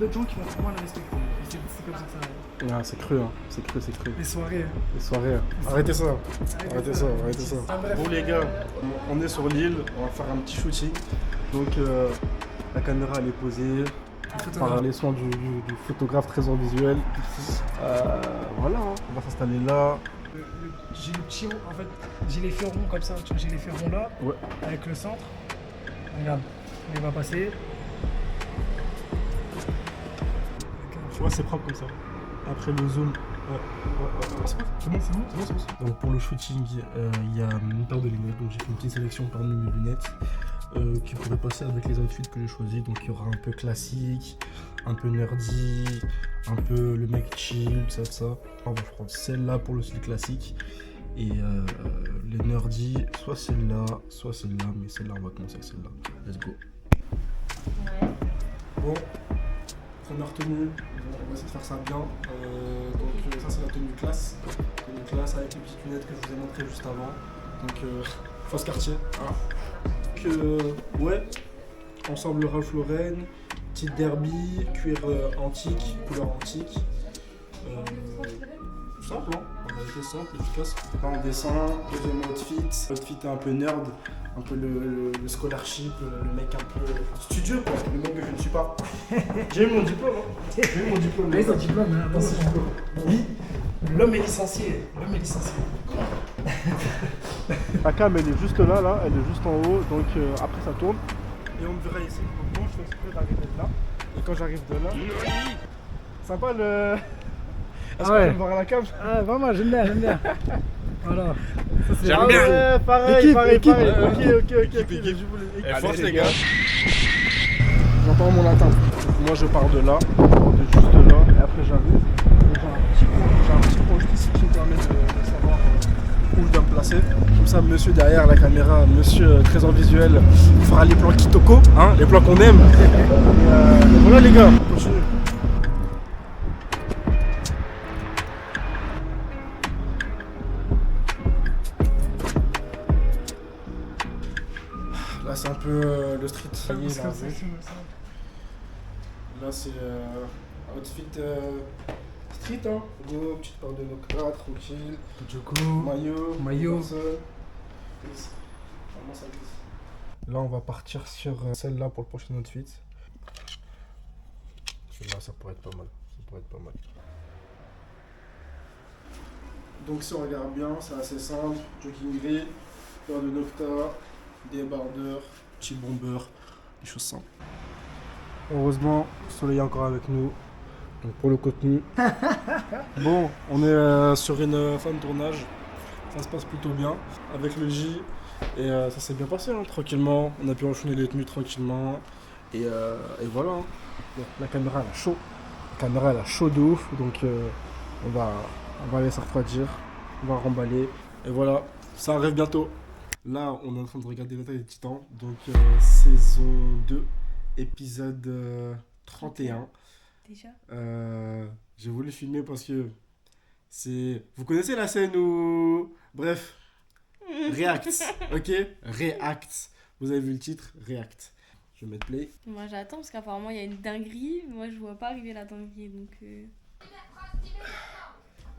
d'autres gens qui vont vraiment le respecter. C'est comme ça que ça arrive. Ah, c'est cru, hein. C'est cru. Les soirées. Les soirées. Arrêtez ça. Arrêtez ça. Bon les gars, on est sur l'île, on va faire un petit shooting. Donc la caméra elle est posée par les soins du photographe trésor visuel. Voilà, hein. On va s'installer là. J'ai le petit rond, en fait, j'ai les feux ronds comme ça, tu vois, j'ai les feux ronds là, Ouais. avec le centre. Regarde, il va passer. Tu vois, c'est propre comme ça. Après le zoom. C'est bon. Donc pour le shooting, il y a une paire de lunettes. Donc j'ai fait une petite sélection parmi mes lunettes qui pourraient passer avec les outfits que j'ai choisis. Donc il y aura un peu classique, un peu nerdy, un peu le mec chill, ça. Enfin, bon, je prends celle-là pour le style classique. Et les nerdy, soit celle-là, mais celle-là, on va commencer avec celle-là. Let's go. Ouais. Bon, première tenue, on va essayer de faire ça bien. Donc ça c'est la tenue classe. Tenue classe avec les petites lunettes que je vous ai montrées juste avant. Donc fausse quartier. Donc ouais, ensemble Ralph Lauren, petite derby, cuir antique, couleur antique. Simple, hein, en réalité simple, efficace. Là on descend, deuxième outfit. Outfit un peu nerd, un peu le scholarship, le mec un peu studieux quoi, le mec que je ne suis pas. J'ai eu mon diplôme, hein. J'ai eu mon diplôme. Oui, c'est diplôme, hein, attention. Oui, l'homme est licencié. La cam elle est juste là, elle est juste en haut, donc après ça tourne. Et on me verra ici, donc moi je fais exprès d'arriver de là. Et quand j'arrive de là, sympa le... Est-ce que tu me voir à la cam? Ah, vraiment, j'aime bien. Voilà. Ça, c'est J'aime bien. Ouais, pareil. Équipe. Ok. Eh, force les gars. J'entends mon latin. Moi je pars de là, de juste là, et après j'arrive. Et j'ai un petit point juste ici qui me permet de savoir où je dois me placer. Comme ça, monsieur derrière la caméra, monsieur trésor visuel, fera les plans kitoko, hein, les plans qu'on aime. Et voilà les gars, on continue. Là c'est un peu le street. Là c'est outfit street, hein. Go, petite paire de Nocta, tranquille. Joko, Maillot. Personne. Vraiment ça glisse. Là on va partir sur celle-là pour le prochain outfit. Celle-là ça pourrait être pas mal. Donc si on regarde bien, c'est assez simple. Jogging gris, paire de Nocta, débardeur, petit bomber, des choses simples. Heureusement, le soleil est encore avec nous. Donc pour le contenu. Bon, on est sur une fin de tournage. Ça se passe plutôt bien avec le J. Et ça s'est bien passé, hein, tranquillement. On a pu enchaîner les tenues tranquillement. Et voilà. Hein. Bon, la caméra elle a chaud. La caméra elle a chaud de ouf. Donc on va laisser refroidir. On va remballer. Et voilà, ça arrive bientôt. Là, on est en train de regarder l'Attaque des Titans. Donc saison 2, épisode 31. Déjà J'ai voulu filmer parce que c'est... Vous connaissez la scène où... Bref, React, ok? React. Vous avez vu le titre? React. Je vais mettre play. Moi j'attends parce qu'apparemment il y a une dinguerie. Moi je vois pas arriver la dinguerie donc...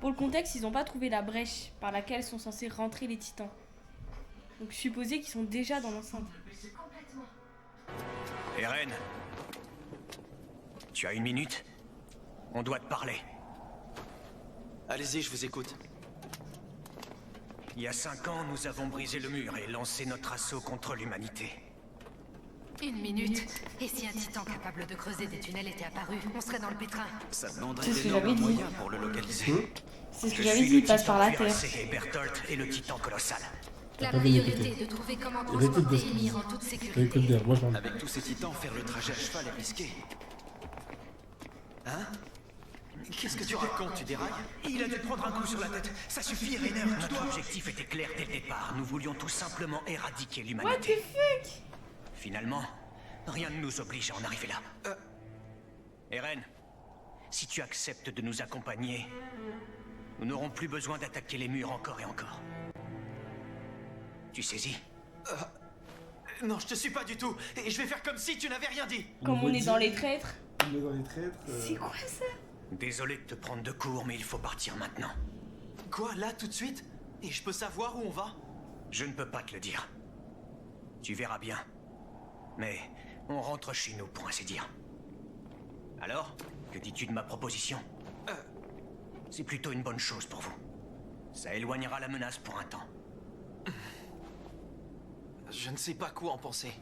Pour le contexte, ils ont pas trouvé la brèche par laquelle sont censés rentrer les titans. Donc supposer qu'ils sont déjà dans l'enceinte. Eren, tu as une minute? On doit te parler. Allez-y, je vous écoute. Il y a 5 ans, nous avons brisé le mur et lancé notre assaut contre l'humanité. Une minute. Et si un titan capable de creuser des tunnels était apparu, on serait dans le pétrin. Ça demanderait C'est ce que d'énormes j'avais dit. moyens pour le localiser. C'est ce que Je j'avais suis dit, le il passe titan par la cuirassé terre. et Bertolt est le titan colossal. La pas bien priorité écouté. est de trouver comment Il y a des trucs transporter de- Ymir en toute Écoute sécurité. bien, moi je m'en... Avec tous ces titans, faire le trajet à cheval est risqué. Hein? Qu'est-ce que tu racontes? Tu dérailles? Il a dû prendre un coup sur la tête. Ça suffit, Rainer. Notre objectif était clair dès le départ. Nous voulions tout simplement éradiquer What the l'humanité. fuck? Finalement, rien ne nous oblige à en arriver là. Eren, si tu acceptes de nous accompagner, nous n'aurons plus besoin d'attaquer les murs encore et encore. Tu saisis? Non, je te suis pas du tout. Et je vais faire comme si tu n'avais rien dit. Comme on est dans les traîtres. tu me mets dans les traîtres. C'est quoi ça? Désolé de te prendre de court, mais il faut partir maintenant. Quoi, là, tout de suite? Et je peux savoir où on va? Je ne peux pas te le dire. Tu verras bien. Mais on rentre chez nous, pour ainsi dire. Alors, que dis-tu de ma proposition? C'est plutôt une bonne chose pour vous. Ça éloignera la menace pour un temps. Je ne sais pas quoi en penser.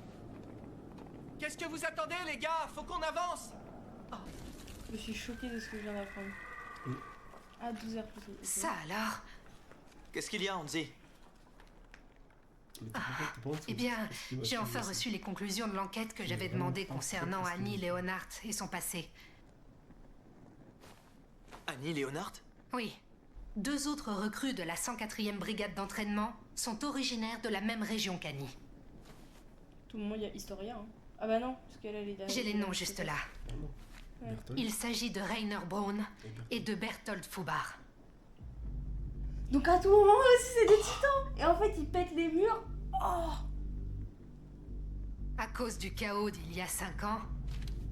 Qu'est-ce que vous attendez, les gars? Faut qu'on avance! Je suis choquée de ce que je viens d'apprendre. Ah, 12h plus tôt. Ça alors? Qu'est-ce qu'il y a, Hansi? Eh bien, j'ai enfin reçu les conclusions de l'enquête que j'avais demandée concernant Annie Leonhardt et son passé. Annie Leonhardt? Oui. 2 autres recrues de la 104e brigade d'entraînement sont originaires de la même région qu'Annie. Tout le monde, il y a Historia. Hein. Ah bah non, parce qu'elle est derrière. J'ai les noms juste là. Bertolt. Il s'agit de Rainer Braun et de Bertolt Fubar. Donc à tout moment aussi, c'est des titans! Et en fait, ils pètent les murs. Oh! À cause du chaos d'il y a 5 ans,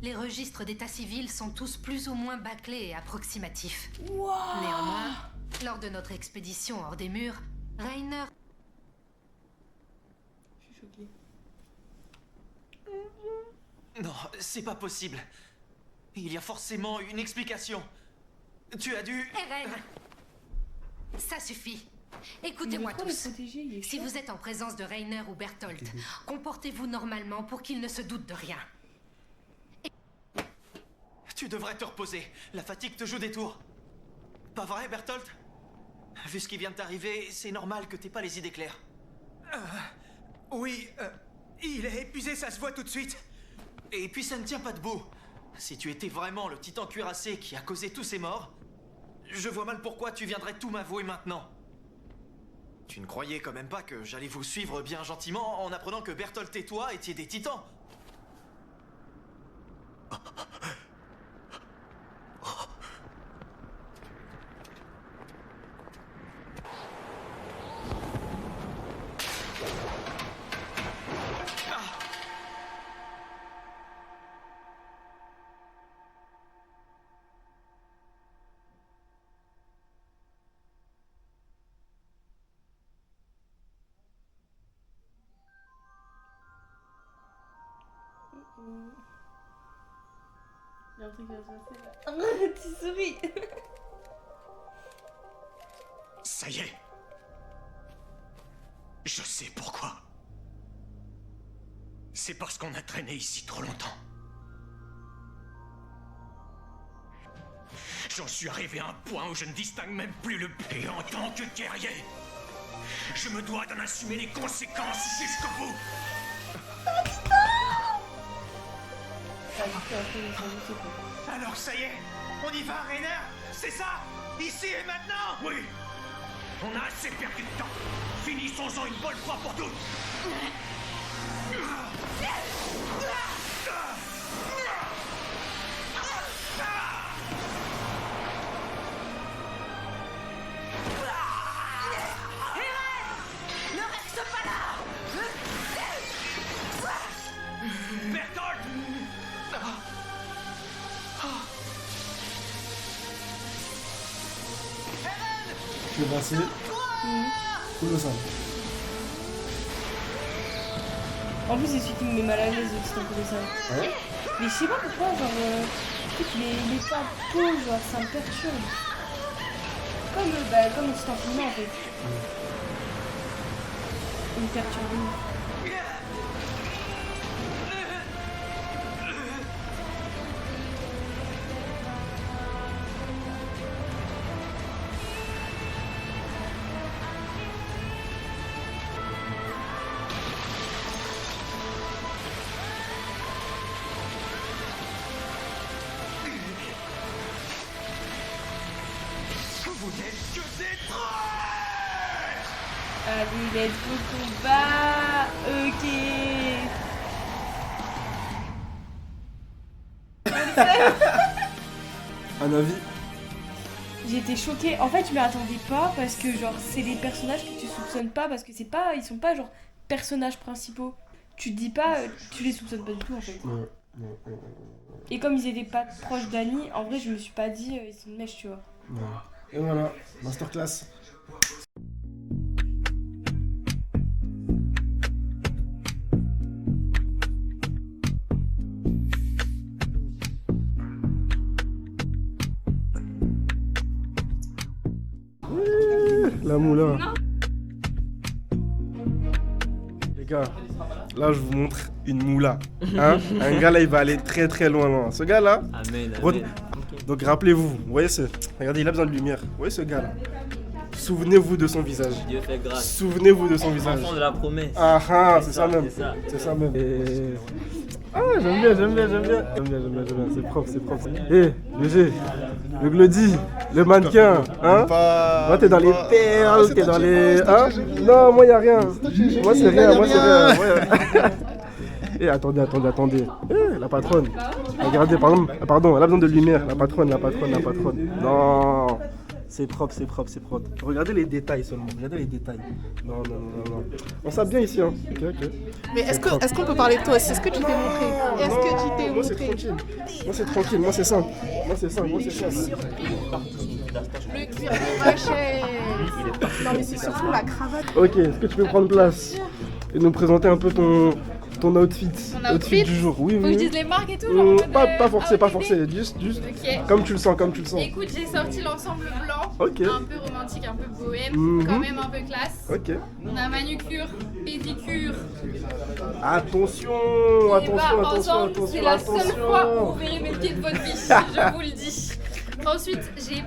les registres d'état civil sont tous plus ou moins bâclés et approximatifs. Waouh! Néanmoins, lors de notre expédition hors des murs, Rainer... Je suis choquée. Non, c'est pas possible. Il y a forcément une explication. Tu as dû... Eren! Ça suffit. Écoutez-moi Il veut trop les tous. protéger, il est Si chaud. vous êtes en présence de Rainer ou Bertolt, comportez-vous normalement pour qu'ils ne se doutent de rien. Tu devrais te reposer. La fatigue te joue des tours. Pas vrai, Bertolt? Vu ce qui vient de t'arriver, c'est normal que t'aies pas les idées claires. Oui, il est épuisé, ça se voit tout de suite. Et puis ça ne tient pas debout. Si tu étais vraiment le titan cuirassé qui a causé tous ces morts, je vois mal pourquoi tu viendrais tout m'avouer maintenant. Tu ne croyais quand même pas que j'allais vous suivre bien gentiment en apprenant que Bertolt et toi étiez des titans? Il y a un truc qui va se passer là. Arrête, tu souris! Ça y est. Je sais pourquoi. C'est parce qu'on a traîné ici trop longtemps. J'en suis arrivé à un point où je ne distingue même plus le et en tant que guerrier, je me dois d'en assumer les conséquences jusqu'au bout. Alors ça y est, on y va, Rainer? C'est ça? Ici et maintenant? Oui. On a assez perdu de temps. Finissons-en une bonne fois pour toutes. Ne reste pas là! Bertolt! Je vais passer. Colossal. En plus, c'est celui qui me met mal à l'aise, le titan colossal. Ah ouais? Mais je sais pas pourquoi, genre, les états de peau, genre, ça me perturbe. Comme le titan filmé en fait. Il me perturbe. Vous n'êtes que des traîtres! Allez, let's go combat. Ok. Un avis? J'étais choquée. En fait, je m'y attendais pas parce que genre c'est des personnages que tu soupçonnes pas parce que c'est pas, ils sont pas genre personnages principaux. tu te dis pas, tu les soupçonnes pas du tout en fait. Et comme ils étaient pas proches d'Annie, en vrai je me suis pas dit ils sont de mèche, tu vois. Et voilà, masterclass. La moula. Les gars, là je vous montre une moula. Hein? Un gars là il va aller très très loin. Loin. Ce gars là, Amen, donc rappelez-vous, vous voyez regardez il a besoin de lumière. Vous voyez ce gars là. Souvenez-vous de son visage. Dieu fait grâce. Souvenez-vous de son visage. Enfant de la promesse. Ah ah, c'est ça même. C'est ça. même. Ah j'aime bien. C'est propre. Léger, le glody, le mannequin, hein. Moi t'es dans les perles, t'es dans les... Hein. Non, moi y'a rien. Moi c'est rien. Eh, attendez. La patronne. Regardez, pardon, elle a besoin de lumière. La patronne. Non. C'est propre. Regardez les détails seulement. Non. On s'aime bien ici, hein. Ok. Mais est-ce qu'on peut parler de toi aussi? Est-ce que tu t'es montré? Moi c'est tranquille. Moi c'est simple. Le cuir de machet. Non mais c'est surtout la cravate. Ok, est-ce que tu peux prendre place et nous présenter un peu ton outfit? Mon outfit du jour. Oui. Faut que je dise les marques et tout, genre Pas forcé. Juste Ok. comme tu le sens. Écoute, j'ai sorti l'ensemble blanc, Ok. un peu romantique, un peu bohème, quand même un peu classe. Ok. On a manucure, pédicure. Attention. Ensemble, c'est la seule fois où vous verrez mes pieds de votre vie, je vous le dis. Ensuite, j'ai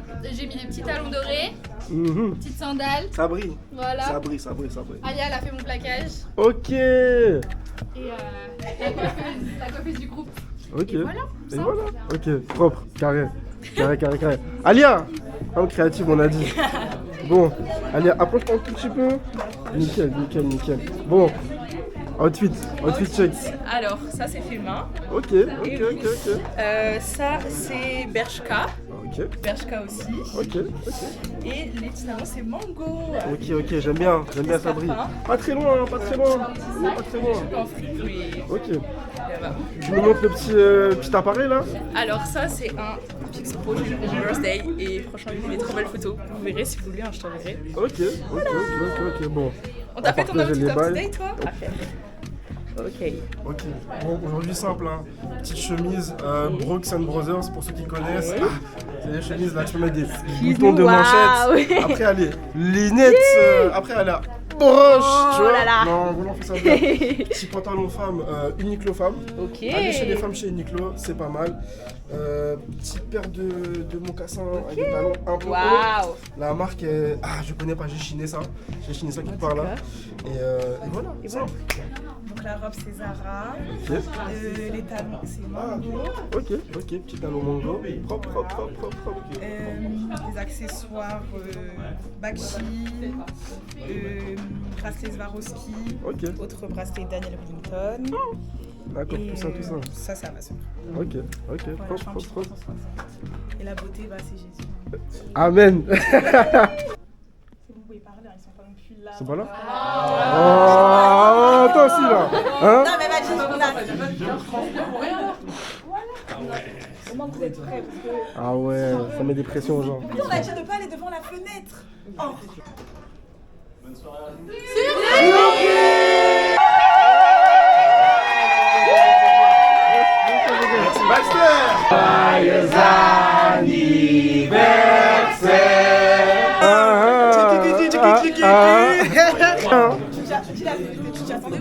mis des petits talons dorés, petites sandales. Ça brille. Voilà. Ça brille. Alia, elle a fait mon plaquage. Ok. Et la coiffeuse du groupe. Ok. Et voilà. Ok, propre, carré. Alia, femme créative, on a dit. Bon, Alia, approche-toi un tout petit peu. Nickel. Bon, outfit check. Alors, ça c'est fait main. Ok. Ça c'est Bershka. Ok. Bershka aussi. Ok. Et les petits talons c'est Mango. Ok, j'aime bien ça brille. Pas très loin. En fripe, mais Ok. là-bas. Tu nous montres le petit appareil là? Alors ça c'est un Pixel Pro pour mon birthday et franchement il fait des trop belles photos. Vous verrez si vous voulez, je t'enverrai. Ok, bon. On t'a fait ton partager petit les balles. update toi? Ok. Bon, aujourd'hui simple, hein. Petite chemise Brooks and Brothers pour ceux qui connaissent. C'est des chemises là, tu peux mettre des boutons de manchette. Après, allez, lunettes. Après, allez, broche, tu vois. Non, on fait ça bien. Petit pantalon femme, Uniqlo femme. Ok. Allez chez les femmes chez Uniqlo, c'est pas mal. Petite paire de mocassins avec des talons un peu hauts. La marque est... Ah, je connais pas, j'ai chiné ça quelque part là. Et voilà, simple. Donc la robe c'est Zara. Les talons c'est Mango. Ok, petit talon Mango. Propre. Les accessoires Bakshi. Bracelet Swarovski. Ok. Autre bracelet Daniel Wellington. D'accord, Et tout ça. Ça c'est Amazon. Ok, Voilà, je fais un petit propre. Et la beauté, bah c'est Jésus. Amen. Si vous pouvez parler, ils sont pas non plus là. Ils sont pas là? Oh, toi aussi là. Hein? Non mais vas-y, on a. Au moins vous êtes prêts parce que. Ah ouais, ça met des pressions aux gens. On a déjà de pas aller devant la fenêtre. Oh. Bonne soirée. Joyeux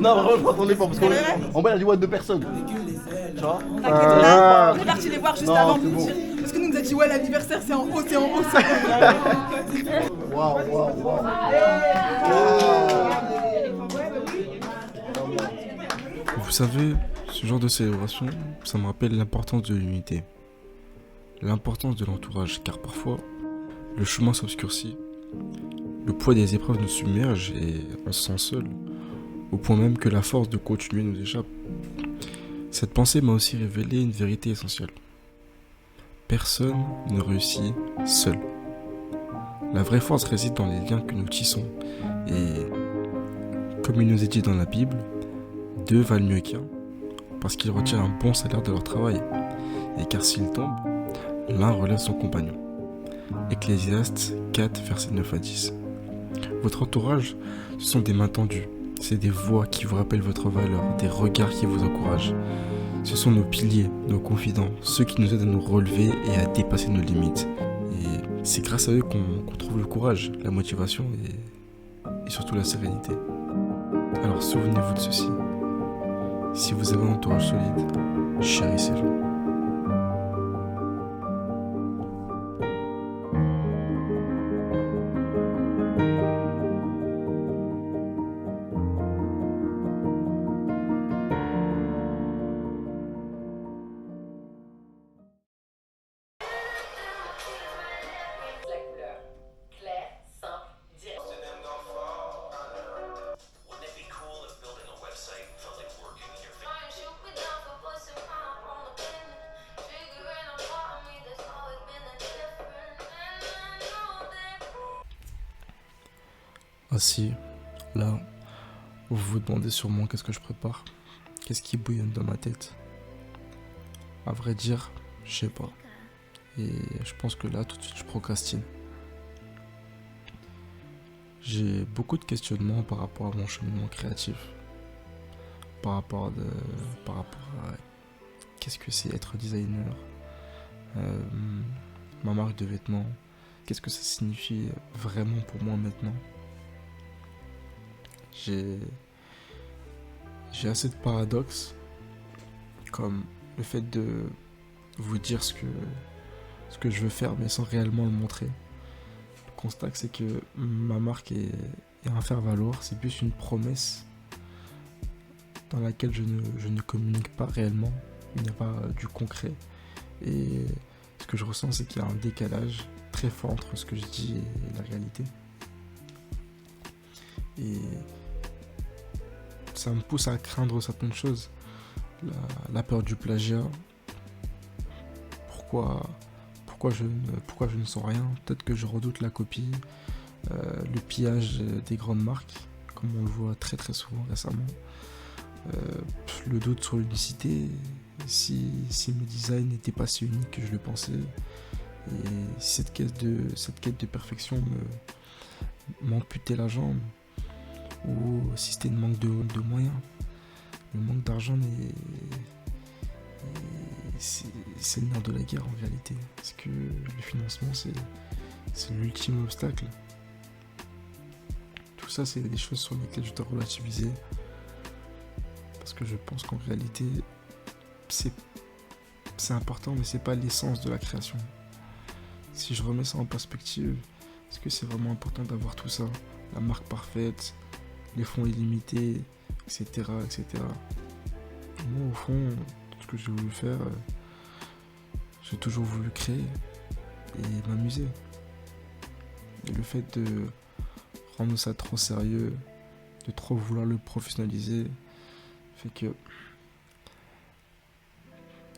Non, vraiment, je m'attendais pas parce qu'en bas, il y a du what de personnes. Tu vois? On est parti les voir juste Non, avant c'est de nous bon. dire. Parce que nous a dit ouais l'anniversaire c'est en haut, Waouh. Vous savez, ce genre de célébration, ça me rappelle l'importance de l'unité. L'importance de l'entourage, car parfois, le chemin s'obscurcit. Le poids des épreuves nous submerge et on se sent seul, au point même que la force de continuer nous échappe. Cette pensée m'a aussi révélé une vérité essentielle. Personne ne réussit seul. La vraie force réside dans les liens que nous tissons. Et comme il nous est dit dans la Bible, 2 valent mieux qu'un, parce qu'ils retirent un bon salaire de leur travail, et car s'ils tombent, l'un relève son compagnon. Ecclésiaste 4, versets 9 à 10. Votre entourage, ce sont des mains tendues, c'est des voix qui vous rappellent votre valeur, des regards qui vous encouragent. Ce sont nos piliers, nos confidents, ceux qui nous aident à nous relever et à dépasser nos limites. Et c'est grâce à eux qu'on trouve le courage, la motivation et surtout la sérénité. Alors souvenez-vous de ceci. Si vous avez un entourage solide, chérissez-le. Ainsi, là, vous vous demandez sûrement qu'est-ce que je prépare, qu'est-ce qui bouillonne dans ma tête. À vrai dire, je sais pas. Et je pense que là, tout de suite, je procrastine. J'ai beaucoup de questionnements par rapport à mon cheminement créatif. Par rapport à qu'est-ce que c'est être designer, ma marque de vêtements, qu'est-ce que ça signifie vraiment pour moi maintenant. J'ai assez de paradoxes, comme le fait de vous dire ce que je veux faire mais sans réellement le montrer. Le constat c'est que ma marque est un faire-valoir, c'est plus une promesse dans laquelle je ne communique pas réellement, il n'y a pas du concret. Et ce que je ressens c'est qu'il y a un décalage très fort entre ce que je dis et la réalité. Et ça me pousse à craindre certaines choses. La peur du plagiat. Pourquoi je ne sens rien. Peut-être que je redoute la copie. Le pillage des grandes marques, comme on le voit très très souvent récemment. Le doute sur l'unicité. Si mes designs n'étaient pas si uniques que je le pensais. Et si cette quête de perfection m'amputait la jambe. Ou si c'était une manque de moyens. Le manque d'argent c'est le nerf de la guerre en réalité. Parce que le financement c'est l'ultime obstacle. Tout ça c'est des choses sur lesquelles je dois relativiser. Parce que je pense qu'en réalité c'est important mais c'est pas l'essence de la création. Si je remets ça en perspective, est-ce que c'est vraiment important d'avoir tout ça? La marque parfaite, les fonds illimités, etc. Moi, au fond, ce que j'ai voulu faire, j'ai toujours voulu créer et m'amuser. Et le fait de rendre ça trop sérieux, de trop vouloir le professionnaliser, fait que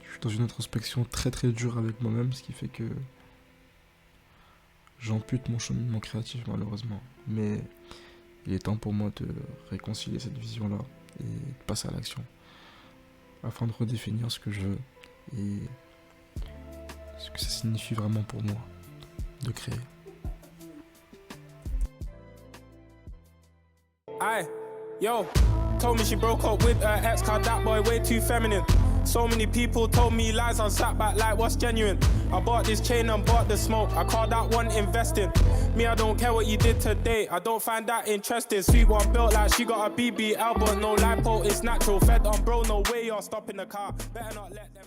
je suis dans une introspection très très dure avec moi-même, ce qui fait que j'ampute mon cheminement créatif malheureusement. Mais il est temps pour moi de réconcilier cette vision-là et de passer à l'action afin de redéfinir ce que je veux et ce que ça signifie vraiment pour moi de créer. Aye, yo, told me she broke up with her ex, cause that boy way too feminine. So many people told me lies, I sat back like what's genuine. I bought this chain and bought the smoke, I call that one investing. Me, I don't care what you did today, I don't find that interesting. Sweet one built like she got a BBL, but no lipo, it's natural. Fed on bro, no way you're stopping the car. Better not let them